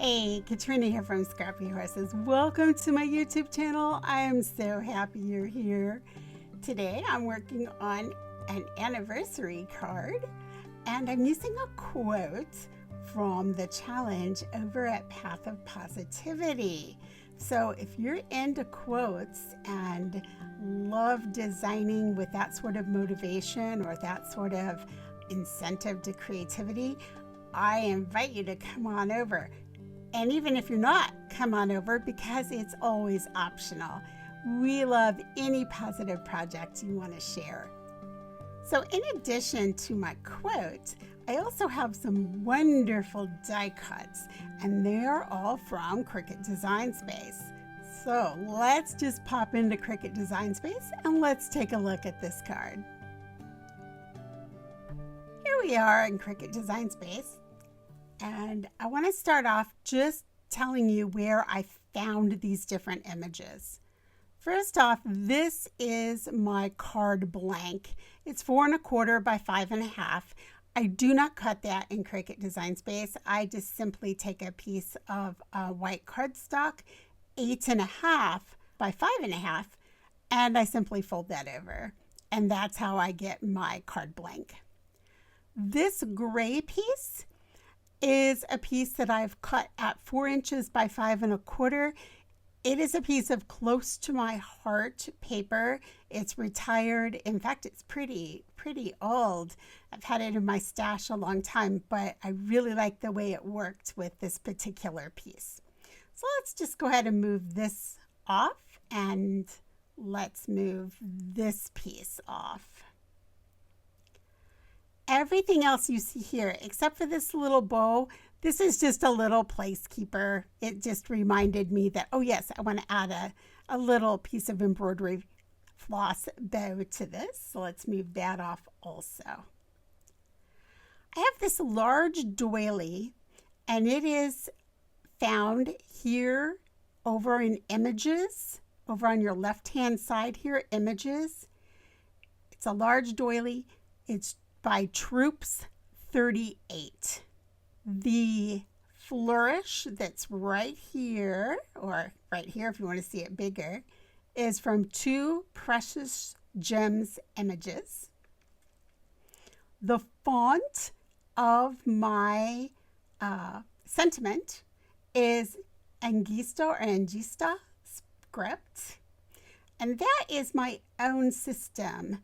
Hey, Katrina here from ScrappyHorses. Welcome to my YouTube channel. I am so happy you're here. Today I'm working on an anniversary card and I'm using a quote from the challenge over at Path of Positivity. So if you're into quotes and love designing with that sort of motivation or that sort of incentive to creativity, I invite you to come on over. And even if you're not, come on over because it's always optional. We love any positive project you want to share. So in addition to my quote, I also have some wonderful die cuts, and they're all from Cricut Design Space. So let's just pop into Cricut Design Space and let's take a look at this card. Here we are in Cricut Design Space. And I want to start off just telling you where I found these different images. First off, this is my card blank. It's 4 1/4 by 5 1/2. I do not cut that in Cricut Design Space. I just simply take a piece of white cardstock, 8 1/2 by 5 1/2, and I simply fold that over. And that's how I get my card blank. This gray piece is a piece that I've cut at 4 inches by 5 1/4. It is a piece of close to my heart paper. It's retired. In fact, it's pretty old. I've had it in my stash a long time, but I really like the way it worked with this particular piece. So let's just go ahead and move this off, and let's move this piece off. Everything else you see here, except for this little bow, this is just a little placekeeper. It just reminded me that, oh yes, I want to add a little piece of embroidery floss bow to this. So let's move that off also. I have this large doily, and it is found here over in Images, over on your left-hand side here, Images. It's a large doily. It's by Troops 38. The Flourish that's right here, or right here if you want to see it bigger, is from Two Precious Gems Images. The font of my sentiment is Angista script, and that is my own system.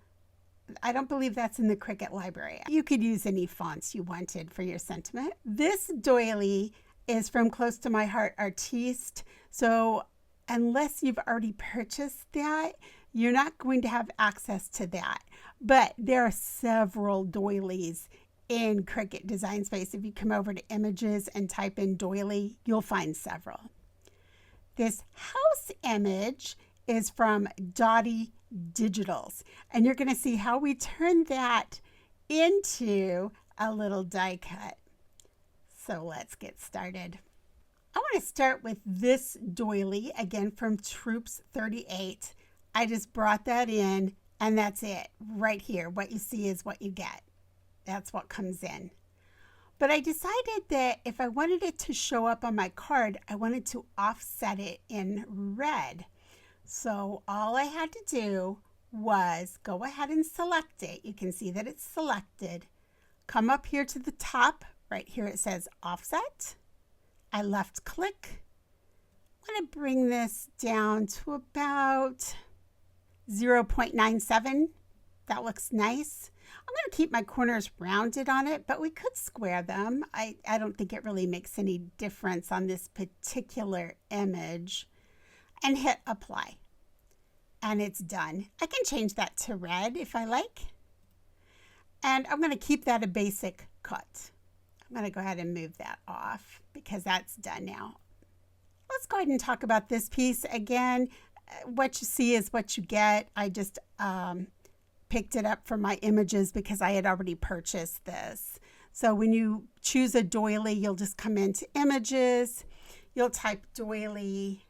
I don't believe that's in the Cricut library. You could use any fonts you wanted for your sentiment. This doily is from Close to My Heart Artiste. So unless you've already purchased that, you're not going to have access to that. But there are several doilies in Cricut Design Space. If you come over to Images and type in doily, you'll find several. This house image is from Dottie Digitals, and you're going to see how we turn that into a little die cut. So let's get started. I want to start with this doily, again from Troops 38. I just brought that in, and that's it right here. What you see is what you get. That's what comes in. But I decided that if I wanted it to show up on my card, I wanted to offset it in red. So all I had to do was go ahead and select it. You can see that it's selected. Come up here to the top. Right here it says offset. I left click. I'm going to bring this down to about 0.97. That looks nice. I'm going to keep my corners rounded on it, but we could square them. I don't think it really makes any difference on this particular image. And hit apply. And it's done. I can change that to red if I like. And I'm going to keep that a basic cut. I'm going to go ahead and move that off because that's done now. Let's go ahead and talk about this piece. Again, what you see is what you get. I just picked it up from my Images because I had already purchased this. So when you choose a doily, you'll just come into Images. You'll type doily.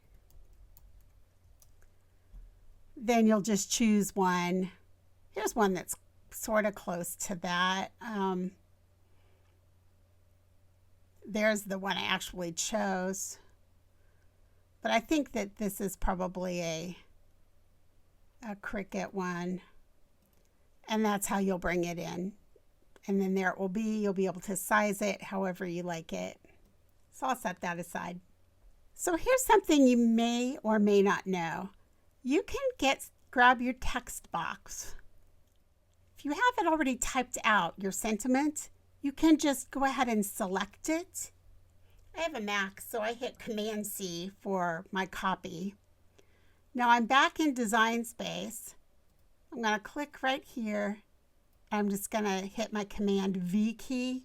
Then you'll just choose one. Here's one that's sort of close to that. there's the one I actually chose. But I think that this is probably a Cricut one. And that's how you'll bring it in. And then there it will be. You'll be able to size it however you like it. So I'll set that aside. So here's something you may or may not know. You can grab your text box. If you have it already typed out, your sentiment, you can just go ahead and select it. I have a Mac, so I hit Command C for my copy. Now I'm back in Design Space. I'm going to click right here. I'm just going to hit my Command V key,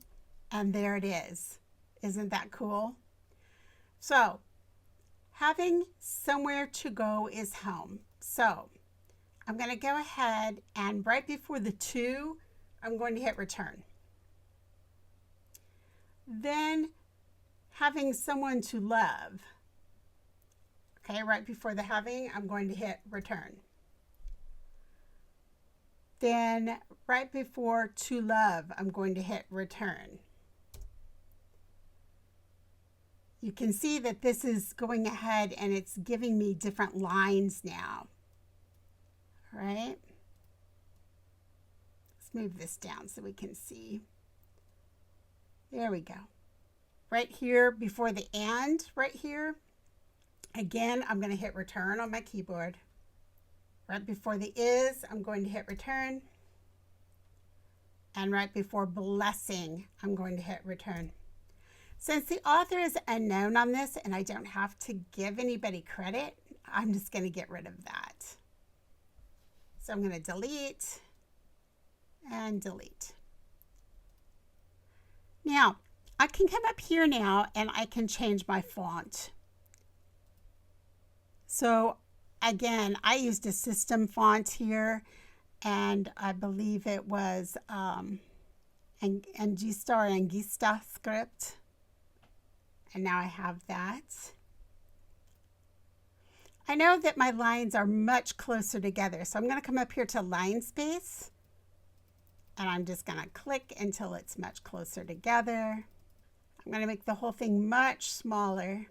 and there it is. Isn't that cool? So, having somewhere to go is home. So, I'm going to go ahead and right before the to, I'm going to hit return. Then, having someone to love. Okay, right before the having, I'm going to hit return. Then, right before to love, I'm going to hit return. You can see that this is going ahead and it's giving me different lines now. All right. Let's move this down so we can see. There we go. Right here before the and, right here. Again, I'm going to hit return on my keyboard. Right before the is, I'm going to hit return. And right before blessing, I'm going to hit return. Since the author is unknown on this and I don't have to give anybody credit, I'm just going to get rid of that. So I'm going to delete and delete. Now, I can come up here now and I can change my font. So again, I used a system font here, and I believe it was Angista or Angista script. And now I have that. I know that my lines are much closer together, so I'm going to come up here to line space, and I'm just going to click until it's much closer together. I'm going to make the whole thing much smaller.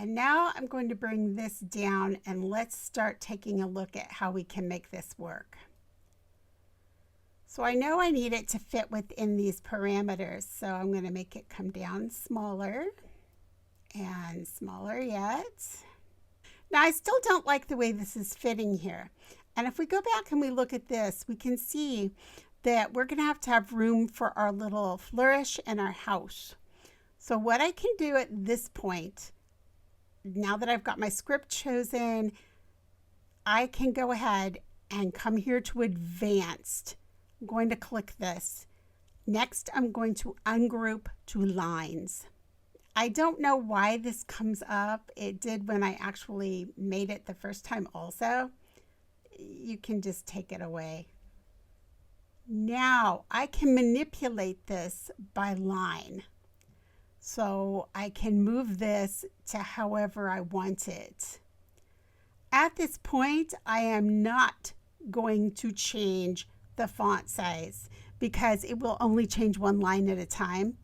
And now I'm going to bring this down and let's start taking a look at how we can make this work. So I know I need it to fit within these parameters, so I'm going to make it come down smaller and smaller yet. Now I still don't like the way this is fitting here. And if we go back and we look at this, we can see that we're going to have room for our little flourish and our house. So what I can do at this point, now that I've got my script chosen, I can go ahead and come here to advanced. I'm going to click this. Next, I'm going to ungroup to lines. I don't know why this comes up. It did when I actually made it the first time also. You can just take it away. Now I can manipulate this by line. So I can move this to however I want it. At this point, I am not going to change the font size because it will only change one line at a time.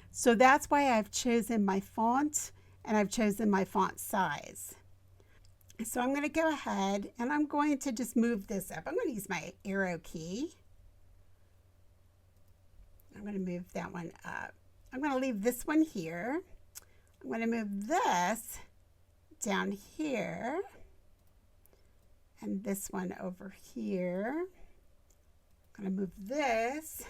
So that's why I've chosen my font and I've chosen my font size. So I'm going to go ahead and I'm going to just move this up. I'm going to use my arrow key. I'm going to move that one up. I'm going to leave this one here. I'm going to move this down here and this one over here. I'm going to move this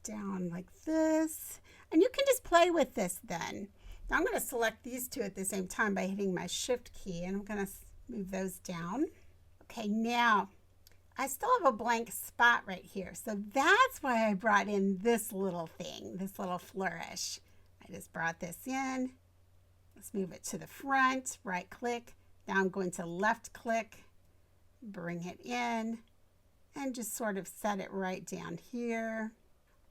down like this. And you can just play with this then. Now I'm going to select these two at the same time by hitting my shift key, and I'm going to move those down. Okay, now I still have a blank spot right here. So that's why I brought in this little thing, this little flourish. I just brought this in. Let's move it to the front, right click. Now I'm going to left click, bring it in, and just sort of set it right down here.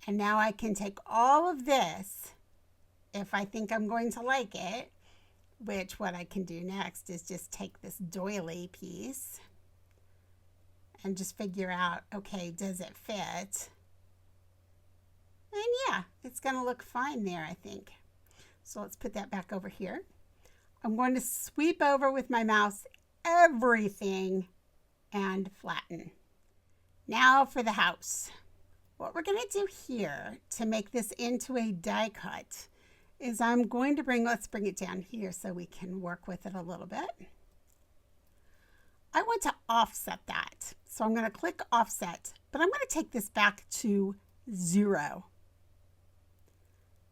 And now I can take all of this, if I think I'm going to like it, which what I can do next is just take this doily piece and just figure out, okay, does it fit? And yeah, it's going to look fine there, I think. So let's put that back over here. I'm going to sweep over with my mouse everything and flatten. Now for the house. What we're going to do here to make this into a die cut is I'm going to let's bring it down here so we can work with it a little bit. I want to offset that. So I'm going to click offset, but I'm going to take this back to 0.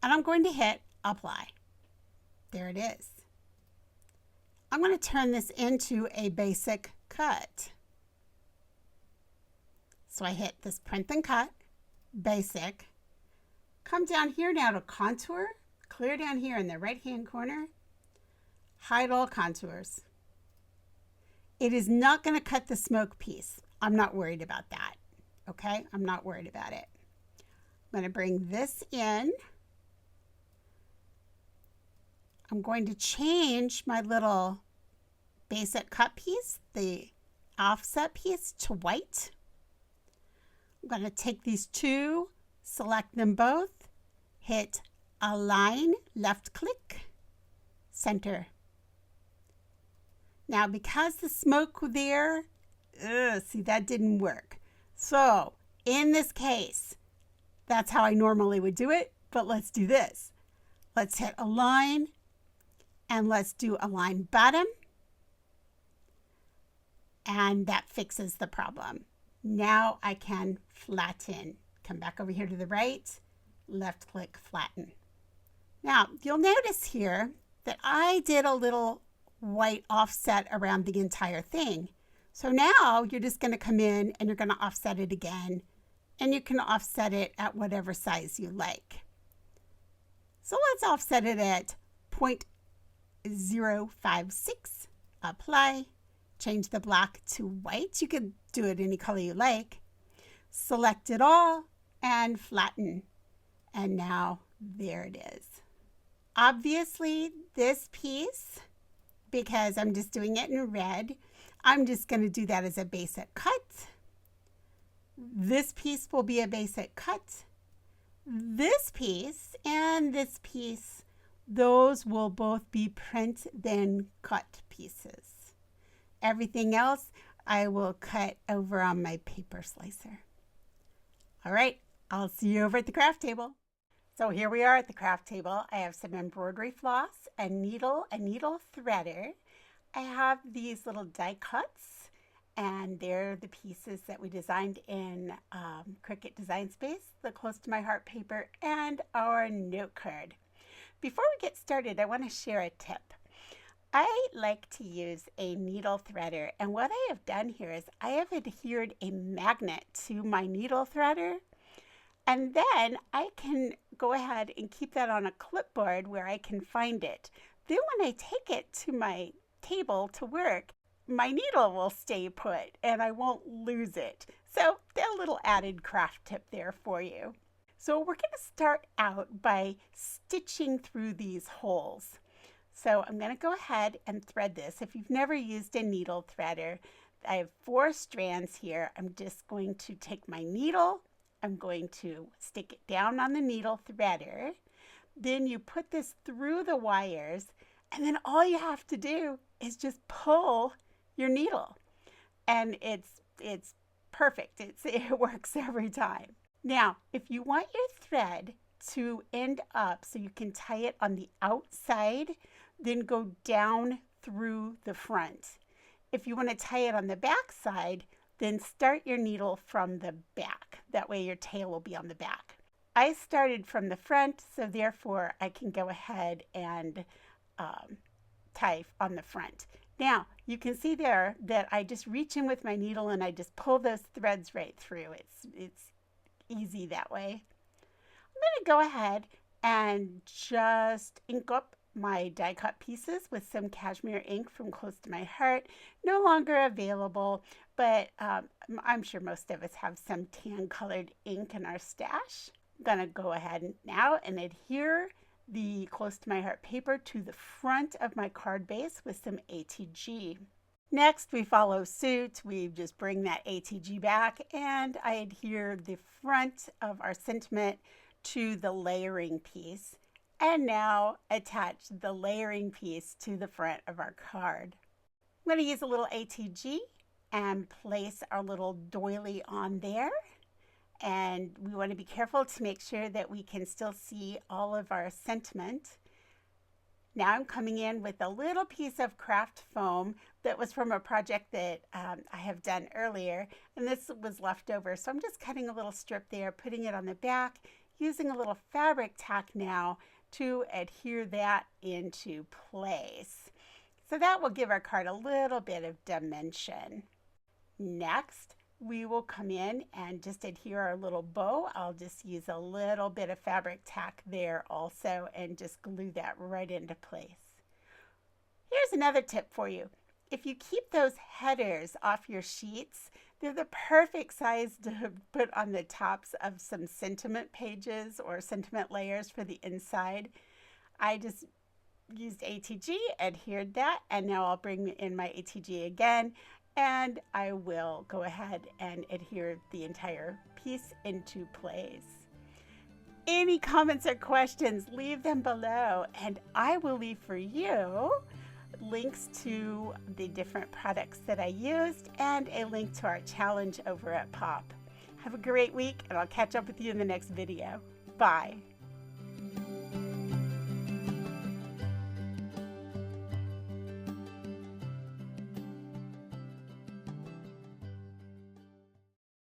And I'm going to hit apply. There it is. I'm going to turn this into a basic cut. So I hit this print and cut, basic. Come down here now to contour, clear down here in the right hand corner, hide all contours. It is not going to cut the smoke piece. I'm not worried about that. Okay, I'm not worried about it. I'm going to bring this in. I'm going to change my little basic cut piece, the offset piece, to white. I'm going to take these two, select them both, hit align, left click, center. Now because the smoke there, see, that didn't work. So in this case, that's how I normally would do it, but let's do this. Let's hit align and let's do align bottom. And that fixes the problem. Now I can flatten. Come back over here to the right, left click, flatten. Now you'll notice here that I did a little white offset around the entire thing. So now you're just going to come in and you're going to offset it again, and you can offset it at whatever size you like. So let's offset it at 0.056, apply, change the black to white. You could do it any color you like. Select it all and flatten. And now there it is. Obviously this piece, because I'm just doing it in red, I'm just going to do that as a basic cut. This piece will be a basic cut. This piece and this piece, those will both be print then cut pieces. Everything else I will cut over on my paper slicer. All right, I'll see you over at the craft table. So here we are at the craft table. I have some embroidery floss, a needle threader. I have these little die cuts, and they're the pieces that we designed in Cricut Design Space, the Close to My Heart paper, and our note card. Before we get started, I want to share a tip. I like to use a needle threader, and what I have done here is I have adhered a magnet to my needle threader, and then I can go ahead and keep that on a clipboard where I can find it. Then when I take it to my table to work, my needle will stay put and I won't lose it. So a little added craft tip there for you. So we're going to start out by stitching through these holes. So I'm going to go ahead and thread this. If you've never used a needle threader, I have 4 strands here. I'm just going to take my needle, I'm going to stick it down on the needle threader. Then you put this through the wires, and then all you have to do is just pull your needle. And it's perfect. It works every time. Now, if you want your thread to end up so you can tie it on the outside, then go down through the front. If you want to tie it on the back side, then start your needle from the back. That way your tail will be on the back. I started from the front, so therefore I can go ahead and tie on the front. Now, you can see there that I just reach in with my needle and I just pull those threads right through. It's easy that way. I'm going to go ahead and just ink up my die cut pieces with some cashmere ink from Close to My Heart. No longer available, but I'm sure most of us have some tan colored ink in our stash. I'm going to go ahead now and adhere the Close to My Heart paper to the front of my card base with some ATG. Next, we follow suit. We just bring that ATG back and I adhere the front of our sentiment to the layering piece, and now attach the layering piece to the front of our card. I'm going to use a little ATG and place our little doily on there. And we want to be careful to make sure that we can still see all of our sentiment. Now I'm coming in with a little piece of craft foam that was from a project that I have done earlier, and this was left over. So I'm just cutting a little strip there, putting it on the back, using a little Fabri-Tac now to adhere that into place. So that will give our card a little bit of dimension. Next, we will come in and just adhere our little bow. I'll just use a little bit of Fabri-Tac there also and just glue that right into place. Here's another tip for you. If you keep those headers off your sheets, they're the perfect size to put on the tops of some sentiment pages or sentiment layers for the inside. I just used ATG, adhered that, and now I'll bring in my ATG again, and I will go ahead and adhere the entire piece into place. Any comments or questions, leave them below, and I will leave for you links to the different products that I used and a link to our challenge over at Pop. Have a great week, and I'll catch up with you in the next video. Bye.